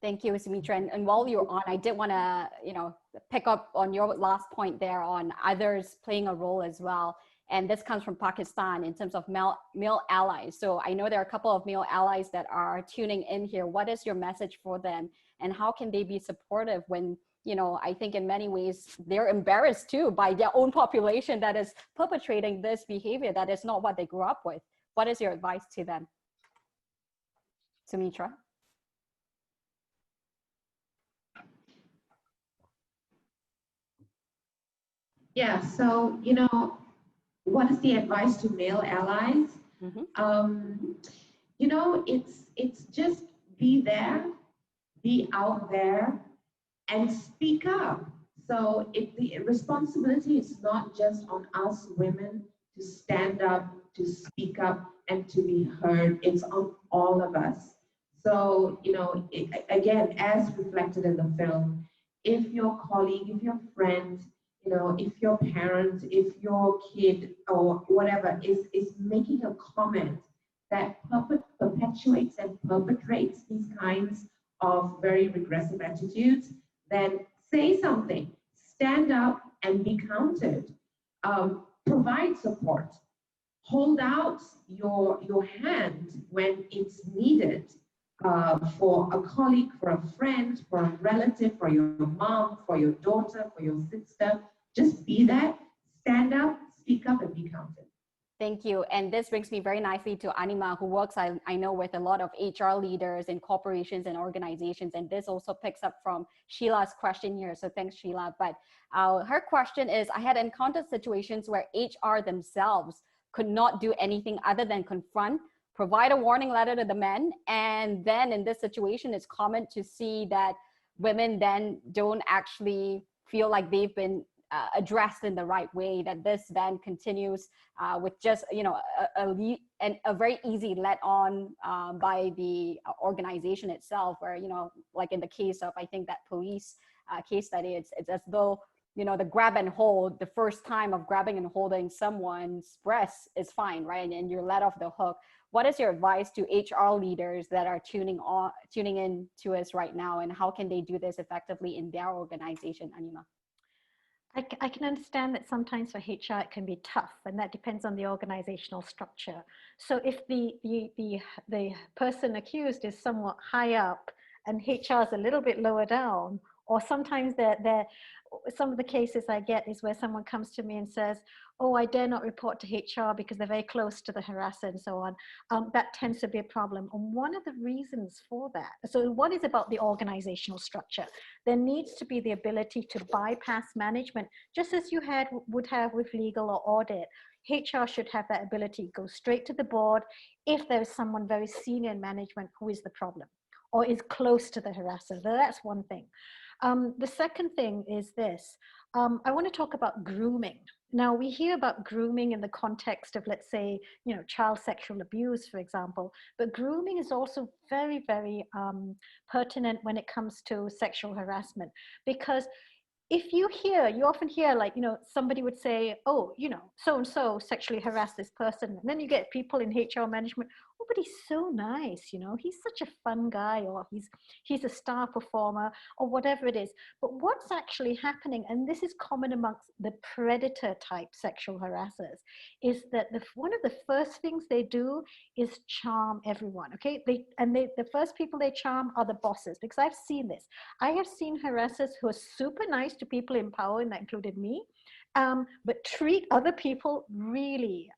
[SPEAKER 1] Thank you, Sumitra. And while you're on, I did want to, you know, pick up on your last point there on others playing a role as well. And this comes from Pakistan in terms of male allies. So I know there are a couple of male allies that are tuning in here. What is your message for them? And how can they be supportive when, you know, I think in many ways they're embarrassed too by their own population that is perpetrating this behavior that is not what they grew up with. What is your advice to them? Sumitra?
[SPEAKER 18] Yeah, so, you know, what is the advice to male allies? You know, it's just be there, be out there, and speak up. So the responsibility is not just on us women to stand up, to speak up, and to be heard. It's on all of us. So, you know, again, as reflected in the film, if your colleague, if your friend, you know, if your parent, if your kid or whatever is making a comment that perpetuates and perpetrates these kinds of very regressive attitudes, then say something, stand up and be counted, provide support, hold out your hand when it's needed for a colleague, for a friend, for a relative, for your mom, for your daughter, for your sister. Just be there, stand up, speak up, and be counted.
[SPEAKER 1] Thank you. And this brings me very nicely to Animah, who works, I know, with a lot of HR leaders in corporations and organizations. And this also picks up from Sheila's question here. So thanks, Sheila. But her question is, I had encountered situations where HR themselves could not do anything other than confront, provide a warning letter to the men. And then in this situation, it's common to see that women then don't actually feel like they've been addressed in the right way, that this then continues with just, you know, a very easy let on by the organization itself, where, you know, like in the case of, I think that police case study, it's as though, you know, the grab and hold, the first time of grabbing and holding someone's breast is fine, right? And you're let off the hook. What is your advice to HR leaders that are tuning in to us right now, and how can they do this effectively in their organization, Animah?
[SPEAKER 19] I can understand that sometimes for HR it can be tough, and that depends on the organizational structure. So if the person accused is somewhat high up and HR is a little bit lower down, Or sometimes some of the cases I get is where someone comes to me and says, oh, I dare not report to HR because they're very close to the harasser and so on. That tends to be a problem. And one of the reasons for that, so one is about the organizational structure. There needs to be the ability to bypass management, just as you would have with legal or audit. HR should have that ability, go straight to the board if there is someone very senior in management who is the problem or is close to the harasser. That's one thing. The second thing is this. I want to talk about grooming. Now, we hear about grooming in the context of, let's say, child sexual abuse, for example, but grooming is also very, very pertinent when it comes to sexual harassment, because if you often hear, like, somebody would say, oh, so-and-so sexually harassed this person. And then you get people in HR management, oh, but he's so nice, he's such a fun guy, or he's a star performer, or whatever it is. But what's actually happening, and this is common amongst the predator type sexual harassers, is that one of the first things they do is charm everyone, okay? The first people they charm are the bosses, because I've seen this. I have seen harassers who are super nice to people in power, and that included me, but treat other people really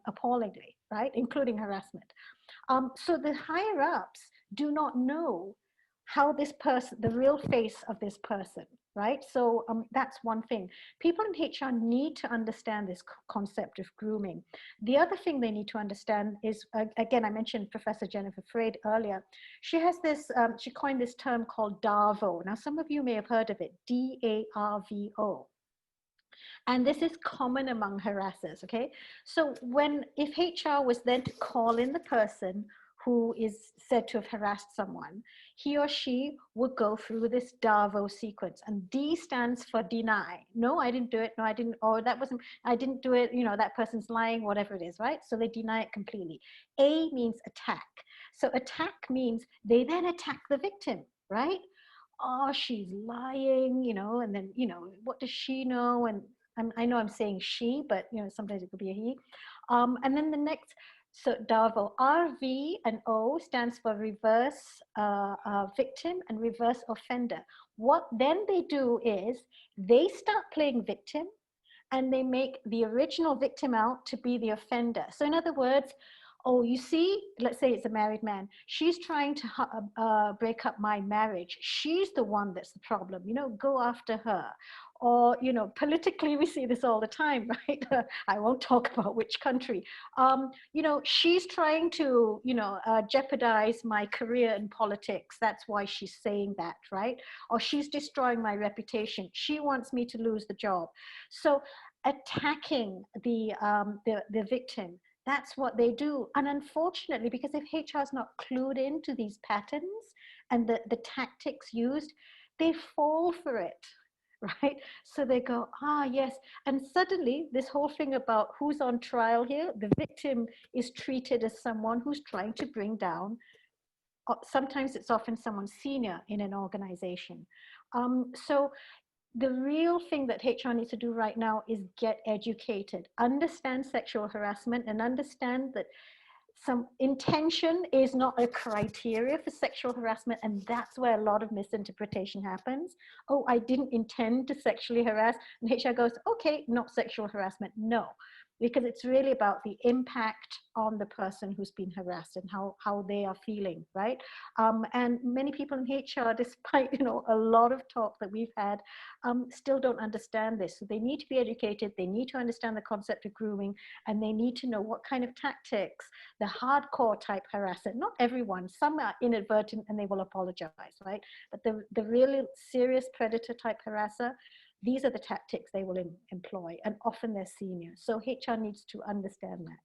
[SPEAKER 19] appallingly, right? Including harassment. So the higher ups do not know how this person, the real face of this person, right? So that's one thing. People in HR need to understand this concept of grooming. The other thing they need to understand is, again, I mentioned Professor Jennifer Freyd earlier. She has this, she coined this term called DARVO. Now, some of you may have heard of it, DARVO. And this is common among harassers, okay? So if HR was then to call in the person who is said to have harassed someone, he or she would go through this DARVO sequence. And D stands for deny. No, I didn't do it. No, I didn't, or that wasn't, I didn't do it. That person's lying, whatever it is, right? So they deny it completely. A means attack. So attack means they then attack the victim, right? Oh, she's lying, and then, what does she know? And I know I'm saying she, but sometimes it could be a he. And then the next, so DARVO, RV and O stands for reverse victim and reverse offender. What then they do is they start playing victim, and they make the original victim out to be the offender. So in other words, oh, you see, let's say it's a married man. She's trying to break up my marriage. She's the one that's the problem, go after her. Or, politically, we see this all the time, right? I won't talk about which country. She's trying to, jeopardize my career in politics. That's why she's saying that, right? Or she's destroying my reputation. She wants me to lose the job. So attacking the victim, that's what they do. And unfortunately, because if HR is not clued into these patterns and the tactics used, they fall for it, right? So they go, yes. And suddenly this whole thing about who's on trial here, the victim is treated as someone who's trying to bring down, sometimes it's often someone senior in an organization. So the real thing that HR needs to do right now is get educated, understand sexual harassment, and understand that some intention is not a criteria for sexual harassment, and that's where a lot of misinterpretation happens. Oh, I didn't intend to sexually harass, and HR goes, okay, not sexual harassment. No, because it's really about the impact on the person who's been harassed and how they are feeling, right? And many people in HR, despite a lot of talk that we've had, still don't understand this. So they need to be educated, they need to understand the concept of grooming, and they need to know what kind of tactics, the hardcore type harasser, not everyone, some are inadvertent and they will apologize, right? But the really serious predator type harasser, these are the tactics they will employ, and often they're senior. So HR needs to understand that.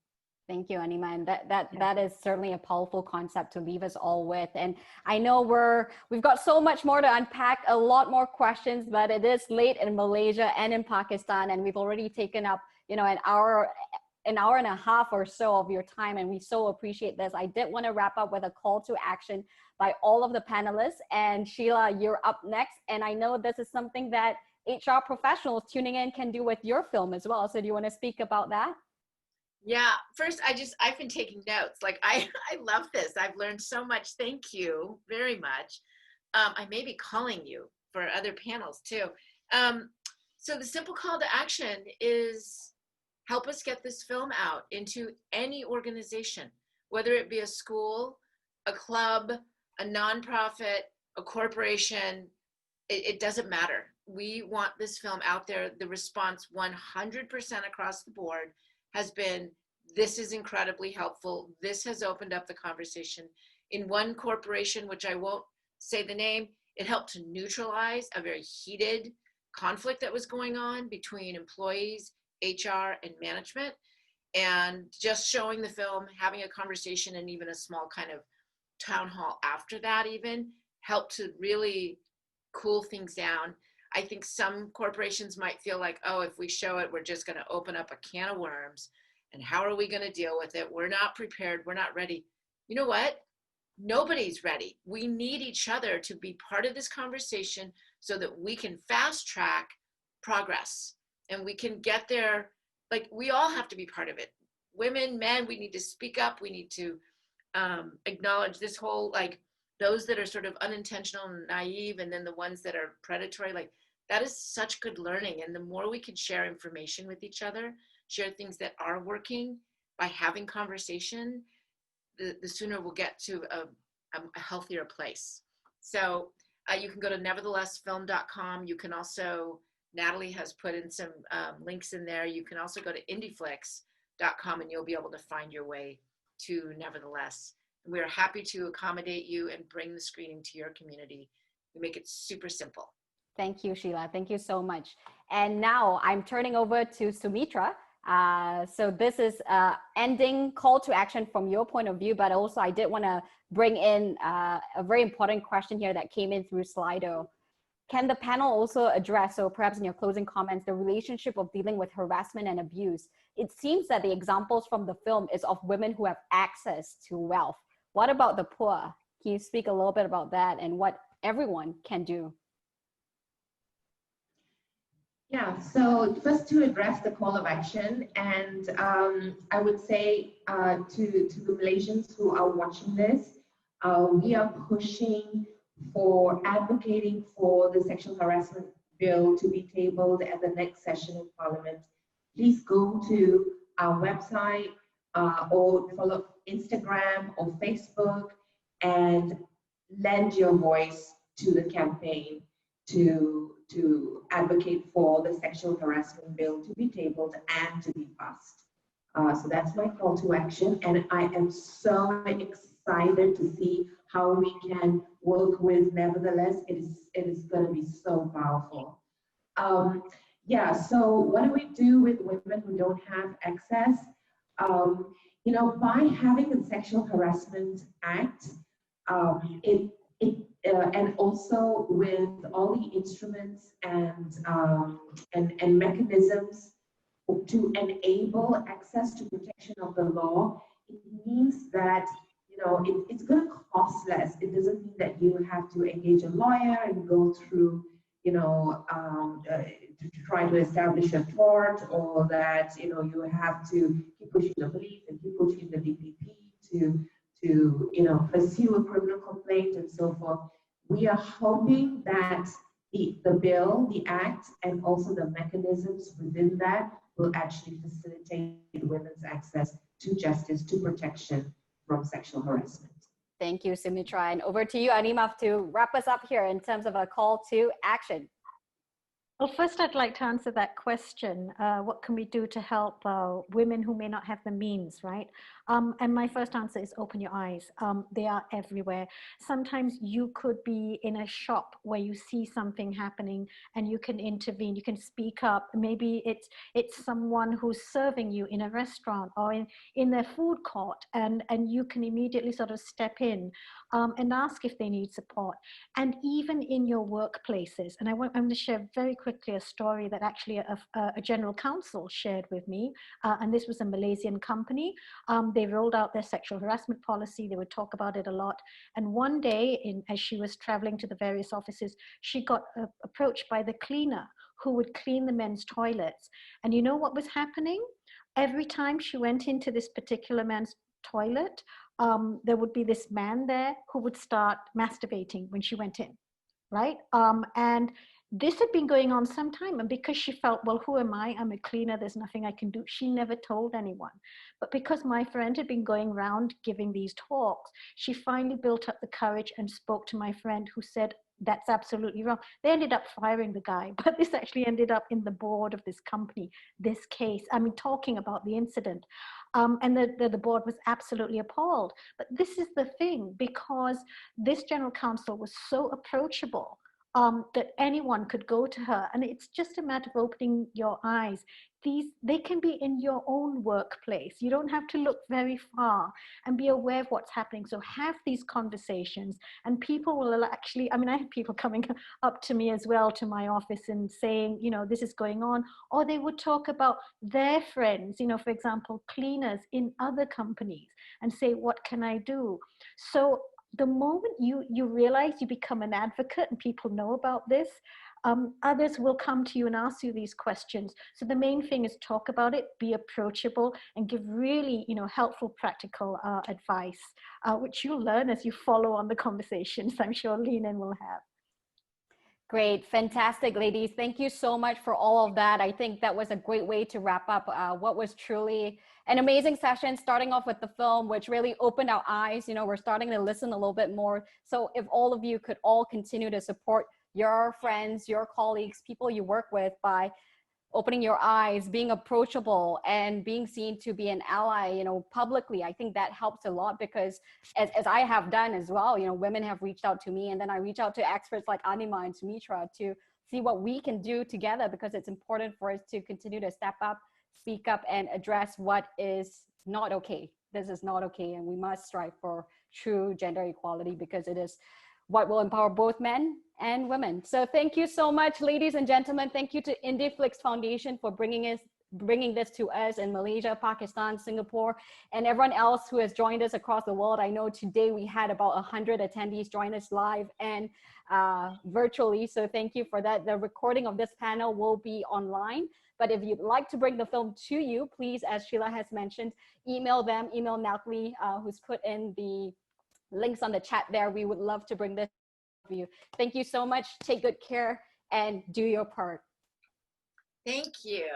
[SPEAKER 1] Thank you, Animah. And that is certainly a powerful concept to leave us all with. And I know we've got so much more to unpack, a lot more questions, but it is late in Malaysia and in Pakistan, and we've already taken up, an hour and a half or so of your time, and we so appreciate this. I did want to wrap up with a call to action by all of the panelists. And Scilla, you're up next. And I know this is something that HR professionals tuning in can do with your film as well. So do you want to speak about that?
[SPEAKER 20] Yeah, first, I've been taking notes. Like, I love this. I've learned so much. Thank you very much. I may be calling you for other panels too. So the simple call to action is help us get this film out into any organization, whether it be a school, a club, a nonprofit, a corporation, it doesn't matter. We want this film out there. The response 100% across the board has been, this is incredibly helpful. This has opened up the conversation. In one corporation, which I won't say the name, it helped to neutralize a very heated conflict that was going on between employees, HR, and management. And just showing the film, having a conversation, and even a small kind of town hall after that even helped to really cool things down. I think some corporations might feel like, oh, if we show it, we're just going to open up a can of worms. And how are we going to deal with it? We're not prepared. We're not ready. You know what? Nobody's ready. We need each other to be part of this conversation so that we can fast track progress and we can get there. Like, we all have to be part of it. Women, men, we need to speak up. We need to acknowledge this whole, like, those that are sort of unintentional and naive, and then the ones that are predatory. Like, that is such good learning. And the more we can share information with each other, share things that are working by having conversation, the sooner we'll get to a healthier place. So you can go to neverthelessfilm.com. You can also, Natalie has put in some links in there. You can also go to Indieflix.com and you'll be able to find your way to Nevertheless. We're happy to accommodate you and bring the screening to your community. We make it super simple.
[SPEAKER 1] Thank you, Sheila. Thank you so much. And now I'm turning over to Sumitra. So this is ending call to action from your point of view, but also I did want to bring in a very important question here that came in through Slido. Can the panel also address, so perhaps in your closing comments, the relationship of dealing with harassment and abuse? It seems that the examples from the film is of women who have access to wealth. What about the poor? Can you speak a little bit about that and what everyone can do?
[SPEAKER 18] Yeah, so first to address the call of action, and I would say to the Malaysians who are watching this, we are pushing for advocating for the sexual harassment bill to be tabled at the next session of Parliament. Please go to our website or follow Instagram or Facebook and lend your voice to the campaign to advocate for the sexual harassment bill to be tabled and to be passed. So that's my call to action, and I am so excited to see how we can work with Nevertheless. It is going to be so powerful. Yeah, so what do we do with women who don't have access? You know, by having the Sexual Harassment Act, and also with all the instruments and mechanisms to enable access to protection of the law, it means that, you know, it's going to cost less. It doesn't mean that you have to engage a lawyer and go through, you know, to try to establish a tort, or that, you know, you have to keep pushing the police and keep pushing the DPP to you know, pursue a criminal complaint and so forth. We are hoping that the bill, the act, and also the mechanisms within that will actually facilitate women's access to justice, to protection from sexual harassment.
[SPEAKER 1] Thank you, Sumitra. And over to you, Animah, to wrap us up here in terms of a call to action.
[SPEAKER 19] Well, first I'd like to answer that question. What can we do to help women who may not have the means, right? And my first answer is open your eyes. They are everywhere. Sometimes you could be in a shop where you see something happening and you can intervene, you can speak up. Maybe it's someone who's serving you in a restaurant or in their food court, and you can immediately sort of step in and ask if they need support. And even in your workplaces, and I'm going to share very quickly a story that actually a general counsel shared with me, and this was a Malaysian company. They rolled out their sexual harassment policy. They would talk about it a lot. And one day, as she was traveling to the various offices, she got approached by the cleaner who would clean the men's toilets. And you know what was happening? Every time she went into this particular man's toilet, there would be this man there who would start masturbating when she went in. right? And this had been going on some time. And because she felt, well, who am I? I'm a cleaner. There's nothing I can do. She never told anyone. But because my friend had been going around giving these talks, she finally built up the courage and spoke to my friend, who said, that's absolutely wrong. They ended up firing the guy, but this actually ended up in the board of this company, this case, I mean, talking about the incident. And the board was absolutely appalled. But this is the thing, because this general counsel was so approachable, that anyone could go to her. And it's just a matter of opening your eyes. They can be in your own workplace. You don't have to look very far, and be aware of what's happening. So have these conversations, and people will actually, I mean, I have people coming up to me as well, to my office, and saying, you know, this is going on. Or they would talk about their friends, you know, for example, cleaners in other companies, and say, what can I do? So the moment you realize you become an advocate and people know about this, others will come to you and ask you these questions. So the main thing is talk about it, be approachable, and give really, you know, helpful, practical advice, which you'll learn as you follow on the conversations I'm sure Lean In will have.
[SPEAKER 1] Great, fantastic, ladies. Thank you so much for all of that. I think that was a great way to wrap up what was truly an amazing session, starting off with the film, which really opened our eyes. You know, we're starting to listen a little bit more. So if all of you could all continue to support your friends, your colleagues, people you work with, by opening your eyes, being approachable, and being seen to be an ally, you know, publicly. I think that helps a lot, because as I have done as well, you know, women have reached out to me, and then I reach out to experts like Animah and Sumitra to see what we can do together, because it's important for us to continue to step up, speak up, and address what is not okay. This is not okay, and we must strive for true gender equality, because it is what will empower both men and women. So thank you so much, ladies and gentlemen. Thank you to Indieflix Foundation for bringing this to us in Malaysia, Pakistan, Singapore, and everyone else who has joined us across the world. I know today we had about 100 attendees join us live and virtually. So thank you for that. The recording of this panel will be online. But if you'd like to bring the film to you, please, as Sheila has mentioned, email them, email Natalie, who's put in the links on the chat there. We would love to bring this to you. Thank you so much. Take good care and do your part.
[SPEAKER 20] Thank you.